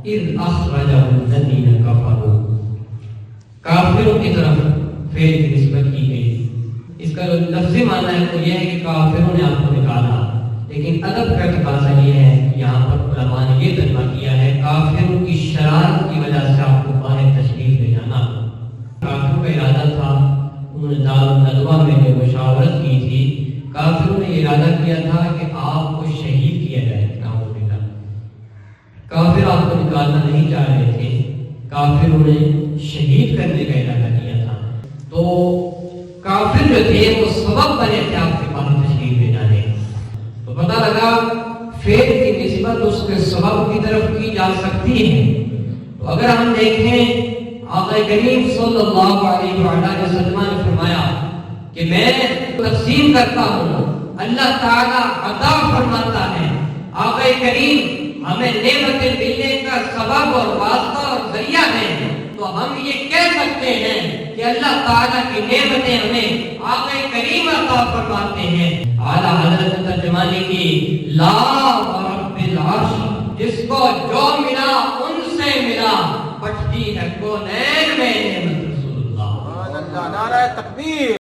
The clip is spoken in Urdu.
اذ اخرجہ الذین کفروا، کافروں کی طرف فعل کی نسبت کی گئی۔ اس کا لفظی معنی ہے تو یہ ہے کہ کافروں نے آپ کو نکالا، لیکن ادب کا تقاضا یہ ہے کہ یہاں پر علماء نے یہ ترجمہ کیا ہے کافروں کی شرارت کی وجہ سے آپ کو باہر تشریف لے جانا۔ کافروں کا ارادہ تھا، انہوں نے دار الندوہ میں جو مشاورت کی تھی، کافروں نے ارادہ کیا تھا کہ آپ کو شہید کیا جائے۔ کافر آپ کو نکالنا نہیں چاہ رہے تھے، کافروں نے شہید کرنے کا ارادہ کیا تھا۔ تو کافر جو تھے وہ سبب بنے تھے آپ کے پاس تشریف لے جانے۔ تو پتہ لگا فعل کی نسبت اس کے سبب کی طرف کی جا سکتی ہے۔ تو اگر ہم دیکھیں آقا کریم صلی اللہ علیہ وآلہ وسلم نے فرمایا کہ میں تقسیم کرتا ہوں، اللہ تعالیٰ عطا فرماتا ہے۔ آقا کریم ہمیں نعمتیں ملنے کا سبب اور واسطہ اور ذریعہ ہیں، تو ہم یہ کہہ سکتے ہیں کہ اللہ تعالیٰ کی نعمتیں ہمیں آقا کریم عطا فرماتے ہیں۔ اعلیٰ حضرت نے ترجمانی کی، لا ورب العرش، جس کو جو ملا ان سے ملا، بٹتی ہے کونین میں نعمت رسول اللہ۔ نعرہ تکبیر۔